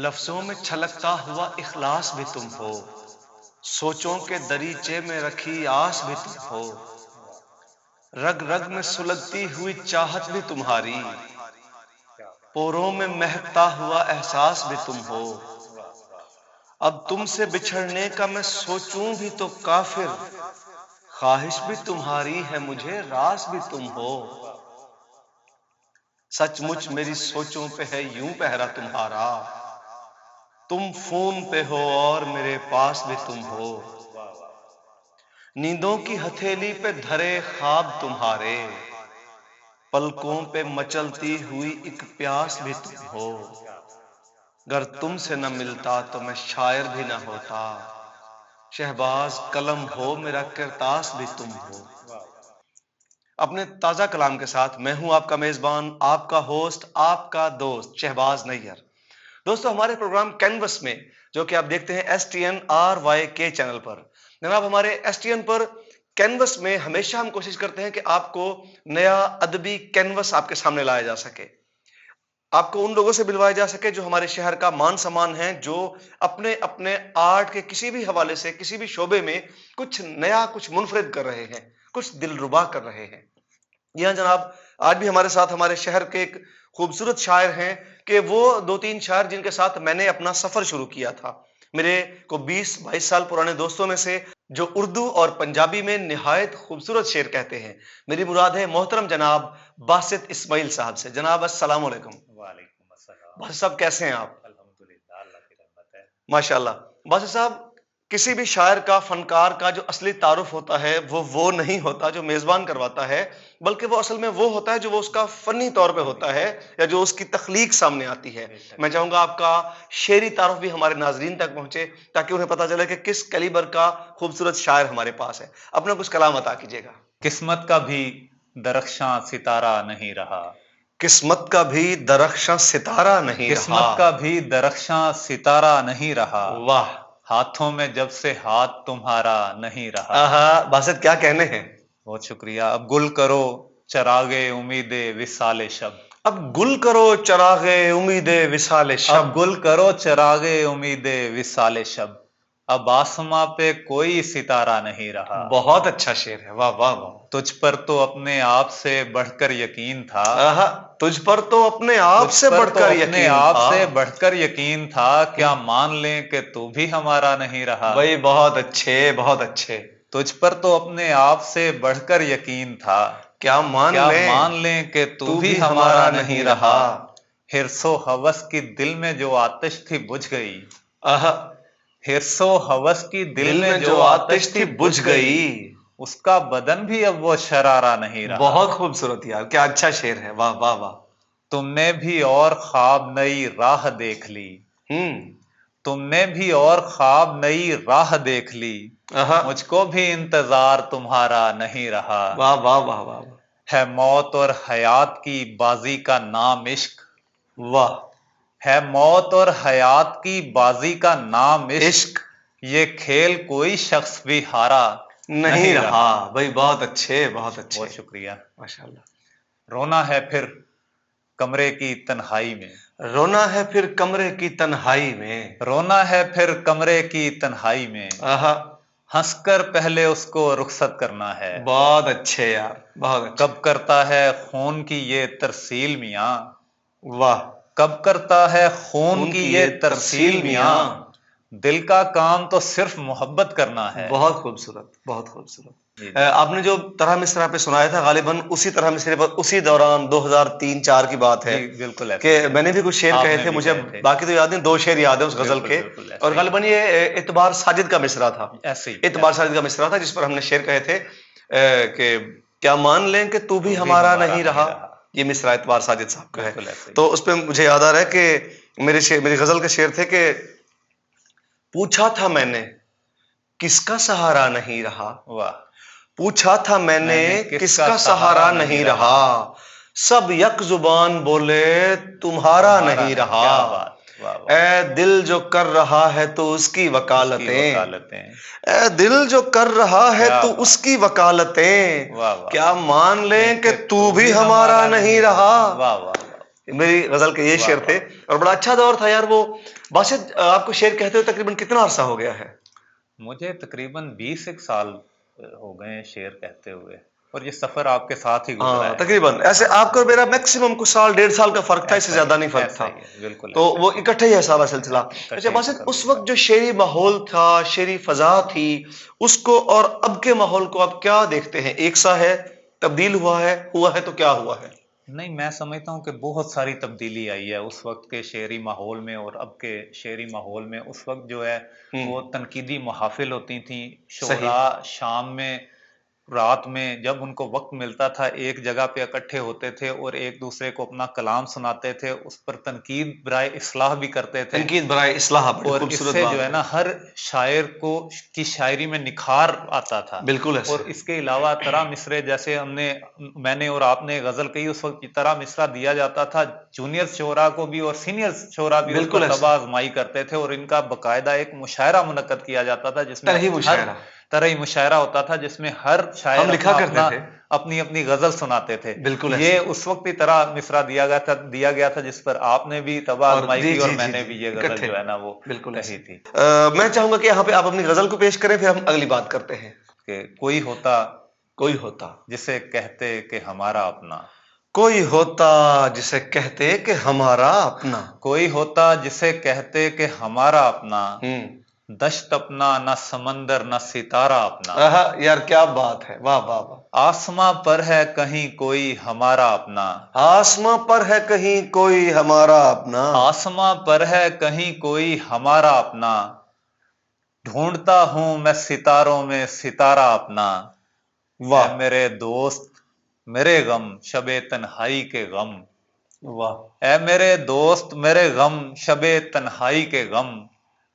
लफ्जों में छलकता हुआ इखलास भी तुम हो, सोचों के दरीचे में रखी आस भी तुम हो, रग रग में सुलगती हुई चाहत भी तुम्हारी, पोरों में महकता हुआ एहसास भी तुम हो। अब तुमसे बिछड़ने का मैं सोचूं भी तो काफिर, ख्वाहिश भी तुम्हारी है मुझे रास भी तुम हो। सचमुच मेरी सोचों पे है यूं पहरा तुम्हारा, तुम फोन पे हो और मेरे पास भी तुम हो। नींदों की हथेली पे धरे ख्वाब तुम्हारे, पलकों पे मचलती हुई एक प्यास भी तुम हो। अगर तुमसे न मिलता तो मैं शायर भी न होता, शहबाज कलम हो मेरा किरतास भी तुम हो। अपने ताजा कलाम के साथ मैं हूं आपका मेजबान, आपका होस्ट, आपका दोस्त शहबाज नैयर। दोस्तों, हमारे प्रोग्राम कैनवस में, जो कि आप देखते हैं STNRYK चैनल पर, जनाब हमारे STN पर कैनवस में हमेशा हम कोशिश करते हैं कि आपको नया अदबी कैनवस आपके सामने लाया जा सके, आपको उन लोगों से मिलवाया जा सके जो हमारे शहर का मान सम्मान है, जो अपने अपने आर्ट के किसी भी हवाले से किसी भी शोबे में कुछ नया, कुछ मुनफरिद कर रहे हैं, कुछ दिलरुबा कर रहे हैं। जी हाँ जनाब, आज भी हमारे साथ हमारे शहर के एक खूबसूरत शायर हैं कि वो दो तीन शायर जिनके साथ मैंने अपना सफर शुरू किया था। मेरे को 20-22 साल पुराने दोस्तों में से जो उर्दू और पंजाबी में निहायत खूबसूरत शेर कहते हैं, मेरी मुराद है मोहतरम जनाब बासित इस्माइल साहब से। जनाब अस्सलाम वालेकुम। वालेकुम अस्सलाम। बासित साहब कैसे हैं आप? अल्हम्दुलिल्लाह, अल्लाह की रहमत है। माशाल्लाह। बासित साहब, किसी भी शायर का, फनकार का जो असली तारुफ होता है वो नहीं होता जो मेजबान करवाता है, बल्कि वो असल में वो होता है जो वो उसका फनी तौर पे होता है या जो उसकी तख्लीक सामने आती है। मैं चाहूंगा आपका शेरी तारुफ भी हमारे नाजरीन तक पहुंचे, ताकि उन्हें पता चले कि किस कैलिबर का खूबसूरत शायर हमारे पास है। अपना कुछ कलाम अता कीजिएगा। किस्मत का भी दरख्शां सितारा नहीं रहा, किस्मत का भी दरख्शां सितारा नहीं रहा, किस्मत का भी दरख्शां सितारा नहीं रहा, वाह, हाथों में जब से हाथ तुम्हारा नहीं रहा। आहा, बासित क्या कहने हैं। बहुत शुक्रिया। अब गुल करो चरागे उम्मीदे विसाले शब, अब गुल करो चरागे उम्मीदे विसाले अब शब, गुल करो चरागे उम्मीदे विसाले शब, अब आसमां पे कोई सितारा नहीं रहा। बहुत अच्छा शेर है, वाह वाह वाह। तुझ पर तो अपने आप से बढ़कर यकीन था, आहा, तुझ पर तो अपने आप तुझ से पर तो बढ़कर अपने यकीन आप था। से बढ़कर यकीन था, क्या मान लें कि तू भी हमारा नहीं रहा। भाई बहुत अच्छे, बहुत अच्छे। तुझ पर तो अपने आप से बढ़कर यकीन था, क्या मान लें कि तू भी हमारा नहीं रहा। हिर्सो हवस की दिल में जो आतिश थी बुझ गई, आहा, हिर्सो हवस की दिल में जो आतिश थी बुझ गई, उसका बदन भी अब वो शरारा नहीं रहा। बहुत खूबसूरत यार, क्या अच्छा शेर है, वाह वाह वाह। तुमने भी और ख्वाब नई राह देख ली, तुमने भी और ख्वाब नई राह देख ली, आहा, मुझको भी इंतजार तुम्हारा नहीं रहा। वाह वाह वाह वाह, है मौत और हयात की बाजी का नाम इश्क, वाह, है मौत और हयात की बाजी का नाम इश्क ये खेल कोई शख्स भी हारा नहीं रहा। भाई बहुत अच्छे, बहुत अच्छे। बहुत शुक्रिया। माशाल्लाह। रोना है फिर कमरे की तन्हाई में, रोना है फिर कमरे की तन्हाई में, रोना है फिर कमरे की तन्हाई में, आहा, हंसकर पहले उसको रुखसत करना है। बहुत अच्छे यार, बहुत अच्छे। कब करता है खून की ये तरसील मियाँ, वाह, कब करता है खून की ये तरसील मियाँ, दिल का काम तो सिर्फ मोहब्बत करना है। बहुत खूबसूरत, बहुत खूबसूरत। आपने जो तरह मिसरा पे सुनाया था, गालिबन उसी तरह मिसरे पर उसी दौरान 2003-4 की बात है बिल्कुल कि मैंने भी कुछ शेर कहे थे, मुझे बाकी तो याद नहीं, 2 शेर याद है उस गजल के, और गालिबन ये इतबार साजिद का मिसरा था, इतबार साजिद का मिसरा था, जिस पर हमने शेर कहे थे कि क्या मान लें कि तू भी हमारा नहीं रहा। ये मिसरा इतबार साजिद साहब का है। तो उस पर मुझे याद आ रहा है कि मेरी गजल के शेर थे कि पूछा था मैंने किसका सहारा नहीं रहा, वाह, पूछा था मैंने किसका सहारा नहीं रहा, सब यक जुबान बोले तुम्हारा नहीं रहा। ए दिल जो कर रहा है तो उसकी वकालतें, ए दिल जो कर रहा है तो उसकी वकालतें, क्या मान लें कि तू भी हमारा नहीं रहा। मेरी गजल के ये शेर थे और बड़ा अच्छा दौर था यार वो। बासित, आपको शेर कहते हुए तकरीबन कितना अरसा हो गया है? मुझे तकरीबन 20 एक साल हो गए हैं शेर कहते हुए, और ये सफर आपके साथ ही गुजरा हाँ है। तकरीबन ऐसे आपका और मेरा मैक्सिमम कुछ साल 1.5 साल का फर्क था, इससे ज्यादा नहीं फर्क था। बिल्कुल तो वो इकट्ठे ही है सारा सिलसिला। इकट्ठे अच्छा ही बासित, सफर उस गुजरा वक्त जो शेरी माहौल था, शेरी फजा थी, उसको और अब के माहौल को आप क्या देखते हैं? एक सा है, तब्दील हुआ है तो क्या हुआ है? नहीं, मैं समझता हूँ कि बहुत सारी तब्दीली आई है उस वक्त के शेरी माहौल में और अब के शेरी माहौल में। उस वक्त जो है वो तनकीदी महफिल होती थी, सही। शोरा शाम में, रात में जब उनको वक्त मिलता था एक जगह पे इकट्ठे होते थे और एक दूसरे को अपना कलाम सुनाते थे, उस पर तनकीद बराए इस्लाह भी करते थे। तनकीद बराए इस्लाह, बड़ी और खूबसूरत इससे जो बात है ना हर शायर को की शायरी में निखार आता था। बिल्कुल ऐसे। और इसके अलावा तरा मिसरे, जैसे मैंने और आपने गजल कही, उस वक्त तरा मिसरा दिया जाता था जूनियर शोरा को भी और सीनियर शोरा भी, उस बिल्कुल पर ऐसे। तबा आजमाई करते थे और इनका बकायदा एक मुशायरा मुनक्कद किया जाता था जिसमें तरही हर मुशायरा। तरह मुशायरा होता था जिसमें हर शायर हम लिखा करते थे। अपनी अपनी गजल सुनाते थे। बिल्कुल ये ऐसे। उस वक्त ही तरह मिसरा दिया गया था जिस पर आपने भी तबा और आजमाई जी की और जी जी मैंने जी भी ये गजल इकट्ठे जो है ना वो बिल्कुल कही ऐसे। थी। मैं चाहूंगा कि यहाँ पे आप अपनी गजल को पेश करें, फिर हम अगली बात करते हैं। कि कोई होता कोई होता जिसे कहते कि हमारा अपना, कोई होता जिसे कहते कि हमारा अपना, कोई होता जिसे कहते कि हमारा अपना, दश्त अपना न समंदर न सितारा अपना, आहा, यार क्या बात है, वाह वाह वाह। आसमां पर है कहीं कोई हमारा अपना, आसमां पर है कहीं कोई हमारा अपना, आसमां पर है कहीं कोई हमारा अपना, ढूंढता हूं मैं सितारों में सितारा अपना, ऐ वाह मेरे दोस्त मेरे गम शबे तन्हाई के गम, वाह। ऐ मेरे दोस्त मेरे गम शबे तन्हाई के गम,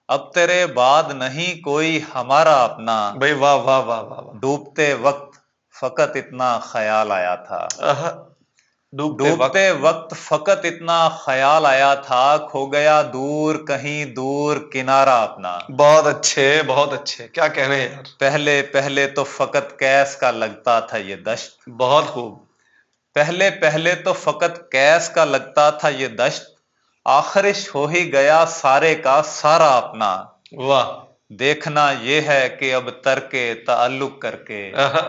अब तेरे बाद नहीं कोई हमारा अपना, भाई वाह वाह वाह वाह वाह। डूबते वक्त फकत इतना ख्याल आया था, आहा, डूबते डूबते वक्त। वक्त फकत इतना ख्याल आया था, खो गया दूर कहीं दूर किनारा अपना, बहुत अच्छे, क्या कह रहे हैं यार। पहले पहले तो फकत कैस का लगता था ये दश्त, बहुत खूब। पहले पहले तो फकत कैस का लगता था ये दश्त, आखिरिश हो ही गया सारे का सारा अपना, वाह। देखना ये है कि अब तरके ताल्लुक करके, आहा,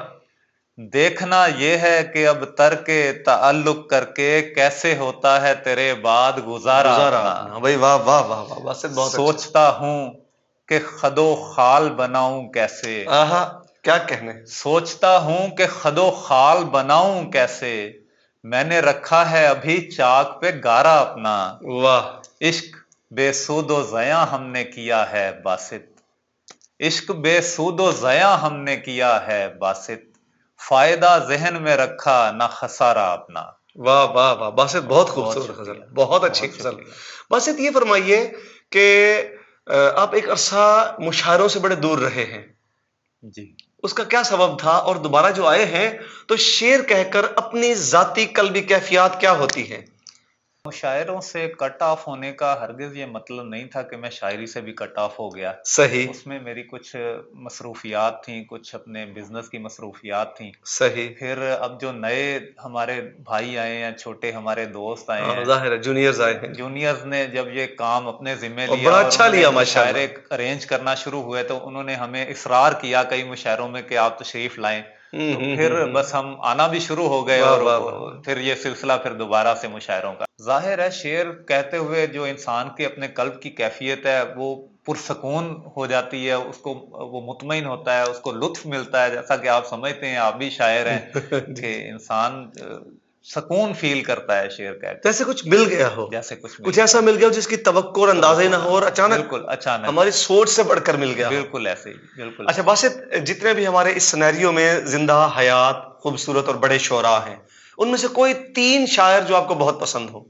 देखना ये है कि अब तरके ताल्लुक करके कैसे होता है तेरे बाद गुजारा गुजारा अपना, अपना। भाई वाह वाह वाह वाह, बस बहुत अच्छा। सोचता हूं कि खदो खाल बनाऊं कैसे, आहा, क्या कहने। सोचता हूं कि खदो खाल बनाऊं कैसे, मैंने रखा है अभी चाक पे गारा अपना, वाह। इश्क बेसूदो ज़या हमने किया है बासित, इश्क बेसूदो ज़या हमने किया है बासित, फायदा जहन में रखा ना खसारा अपना। वाह वाह वाह, बासित बहुत बहुत खूबसूरत गजल, शुक्रिया, बहुत अच्छी बहुत गजल। शुक्रिया। बासित ये फरमाइए कि आप एक अरसा मुशायरों से बड़े दूर रहे हैं, जी, उसका क्या सबब था? और दोबारा जो आए हैं तो शेर कहकर अपनी जाती कल्बी कैफियत क्या होती है? मुशायरों से कट ऑफ होने का हरगिज ये मतलब नहीं था कि मैं शायरी से भी कट ऑफ हो गया। सही उसमें मेरी कुछ मसरूफियात थी, कुछ अपने बिजनेस की मसरूफियात थी। सही। फिर अब जो नए हमारे भाई आए हैं, छोटे हमारे दोस्त आए हाँ हैं, जाहिर है, जूनियर्स आए हैं जूनियर्स ने जब ये काम अपने जिम्मे और लिया बड़ा और अच्छा उन्होंने लिया मुशायरे माशाल्लाह। अरेंज करना शुरू हुए, तो उन्होंने हमें इसरार किया कई मुशायरों में कि आप तशरीफ लाएं। तो फिर बस हम आना भी शुरू हो गए वाह और वाह वाह वाह। फिर ये सिलसिला फिर दोबारा से मुशायरों का। जाहिर है शेर कहते हुए जो इंसान के अपने कल्ब की कैफियत है वो पुरसकून हो जाती है, उसको वो मुतमईन होता है, उसको लुत्फ मिलता है। जैसा कि आप समझते हैं, आप भी शायर हैं, कि इंसान सुकून फील करता है शेर कह के, जैसे कुछ मिल गया हो, जैसे कुछ कुछ मिल ऐसा मिल गया हो जिसकी तवक्को और अंदाजे ना हो और अचानक बिल्कुल अचानक, हमारी सोच से बढ़कर मिल गया हो। बिल्कुल ऐसे ही, बिल्कुल अच्छा बासित, जितने भी हमारे इस सिनेरियो में जिंदा हयात खूबसूरत और बड़े शोरा हैं, उनमें से कोई 3 शायर जो आपको बहुत पसंद हो?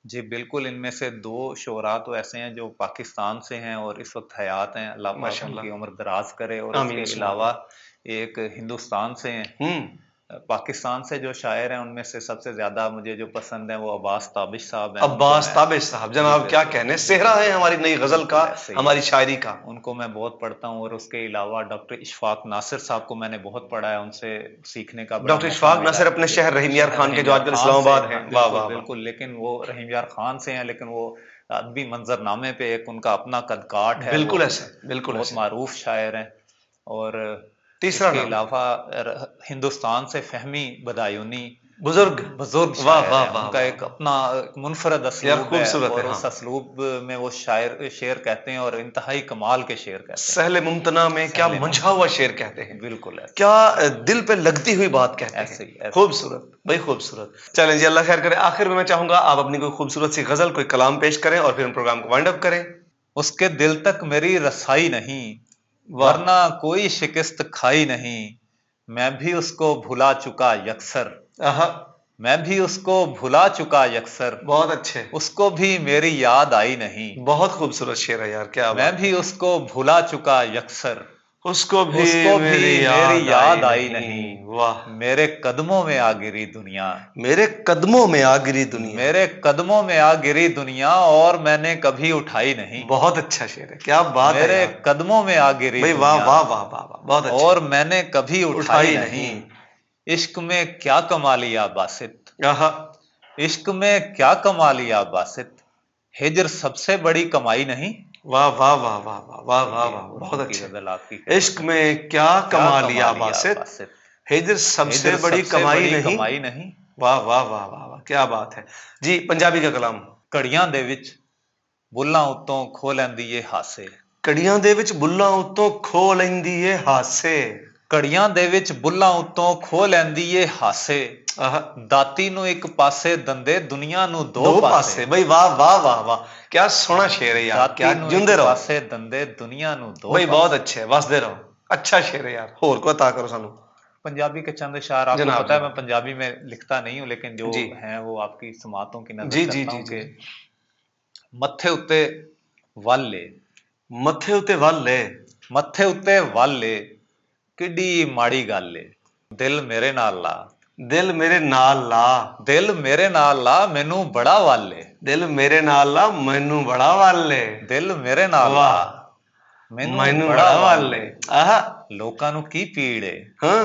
जी बिल्कुल, इनमें से 2 शोरा तो ऐसे हैं जो पाकिस्तान से हैं और इस वक्त हयात हैं, अल्लाह पाक माशाल्लाह, उनकी उम्र दराज करे। और आमीन इसके सुमा अलावा आमीन। एक हिंदुस्तान से हैं, पाकिस्तान से जो शायर हैं उनमें से सबसे ज्यादा मुझे जो पसंद है वो अब्बास ताबिश साहब हैं। अब्बास ताबिश साहब, जनाब क्या कहने, सेहरा है हमारी नई गजल का, हमारी शायरी का। उनको मैं बहुत पढ़ता हूँ। और उसके अलावा डॉक्टर इशफाक नासिर साहब को मैंने बहुत पढ़ा है, उनसे सीखने का बड़ा डॉक्टर इशफाक नासिर अपने शहर रहीम यार खान के जो आजकल इस्लामाबाद हैं। वाह वाह, बिल्कुल। लेकिन वो रहीम यार खान से हैं, लेकिन वो अदबी मंजरनामे पे एक उनका अपना कदकाठ है। बिल्कुल ऐसे, बिल्कुल बहुत मारूफ शायर हैं। और तीसरा इसके अलावा हिंदुस्तान से फहमी बदायूनी बुजुर्ग वाह वाह वाह, उनका एक अपना मुनफरद असलूब है। और हाँ। उस असलूब में वो शेर कहते हैं और इंतहाई कमाल के शेर कहते हैं। सहले मुमतना में क्या मंझा हुआ शेर कहते हैं। बिल्कुल ऐसे। क्या दिल पे लगती हुई बात कहते हैं। खूबसूरत भाई, खूबसूरत। चलें जी, अल्लाह खैर करे। आखिर में मैं चाहूंगा आप अपनी कोई खूबसूरत सी गजल, कोई कलाम पेश करें और फिर हम प्रोग्राम को वाइंड अप करें। उसके दिल तक मेरी रसाई नहीं, वरना कोई शिकस्त खाई नहीं। मैं भी उसको भुला चुका यकसर, मैं भी उसको भुला चुका यकसर। बहुत अच्छे। उसको भी मेरी याद आई नहीं। बहुत खूबसूरत शेर है यार, क्या मैं भी उसको भुला चुका यकसर, उसको भी मेरी याद आई नहीं। वाह। मेरे कदमों में आ गिरी दुनिया, मेरे कदमों में आ गिरी दुनिया, मेरे कदमों में आ गिरी दुनिया, और मैंने कभी उठाई नहीं। बहुत अच्छा शेर है, क्या बात है। मेरे कदमों में आ गिरी भाई, वाह वाह वाह वाह, बहुत अच्छा। और मैंने कभी उठाई नहीं। इश्क में क्या कमा लिया बासित, इश्क में क्या कमा लिया बासित। हिजर सबसे बड़ी कमाई नहीं। वाह वाह वाह वाह वाह वाह वाह वाह, बहुत अच्छी। इश्क में क्या कमा लिया बासित, हिजर सबसे बड़ी कमाई नहीं। वाह वाह वाह वाह वाह, क्या बात है जी। पंजाबी का कलाम। कड़ियां दे विच बुल्लां उत्तों खो लैंदी ए हासे, कड़ियां दे विच बुल्लां उत्तों खो लैंदी ए हासे। कड़ियां दे विच बुल्लां उत्तों खो लैंदी ए हासे। दाती नू एक पासे दंदे, दुनिया नू दो पासे। भाई वाह वाह वाह वाह, क्या सोना शेर है यार, क्या जिंदे रहो। पासे दंदे, दुनिया नू दो भाई, बहुत अच्छे, वसदे रहो। अच्छा शेर है यार, होर को अता करो सानू। पंजाबी के चंद अशार, आपको पता है मैं पंजाबी में लिखता नहीं हूं, लेकिन जो हैं वो आपकी समातों की नजर करता हूं कि मत्थे उत्ते वल ले, मत्थे उत्ते वल ले, मत्थे उत्ते वल ले, किड्डी माड़ी गल ले। दिल मेरे नाल ला, दिल मेरे नाल ला, दिल मेरे नाल ला, मैनू बड़ा वल ले। दिल मेरे नाल ला, मैनू बड़ा वल ले। दिल मेरे नाल ला, मैनू बड़ा वल ले। लोकां नू की पीड़ है। हाँ,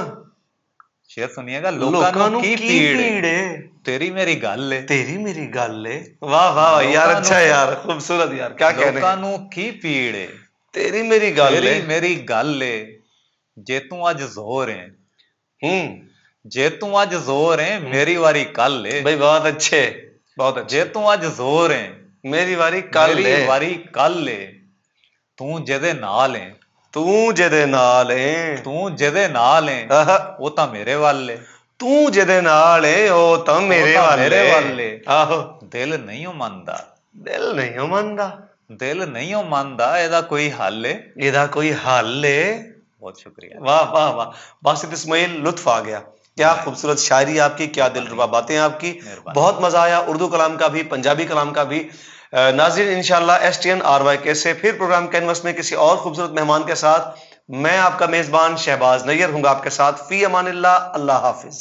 शेर सुनिएगा। लोकां नू की पीड़ है, तेरी मेरी गल है, तेरी मेरी गल है। वाह वाह यार, अच्छा यार, खूबसूरत यार, क्या कहने। लोकां नू की पीड़ है, तेरी मेरी गल है, तेरी मेरी गल है। जे तू अज जोर है, जे तू अज जोर है, मेरी वारी कल है। भाई बहुत अच्छे, बहुत अच्छे। जे तू अज जोर है, मेरी वारी कल है, मेरी वारी कल है। तू जेदे नाल है, तू जेदे नाल है, तू जेदे नाल है, वो तां मेरे वाल है। तू जेदे नाल है, वो तां मेरे वाल है। आहो, दिल नहीं हो मनदा, दिल नहीं हो मनदा, दिल नहीं हो मनदा, एदा कोई हल है, एदा कोई हल है। बहुत शुक्रिया। वाह वाह वाह, बासित इस्माइल, लुत्फ आ गया। क्या खूबसूरत शायरी आपकी, क्या दिलरुबा बातें आपकी, बहुत मजा आया। उर्दू कलाम का भी, पंजाबी कलाम का भी। नाज़रीन, इंशाल्लाह STN RYK से फिर प्रोग्राम कैनवस में किसी और खूबसूरत मेहमान के साथ मैं आपका मेजबान शहबाज नैयर हूंगा आपके साथ। फी अमानिल्लाह, अल्लाह हाफिज।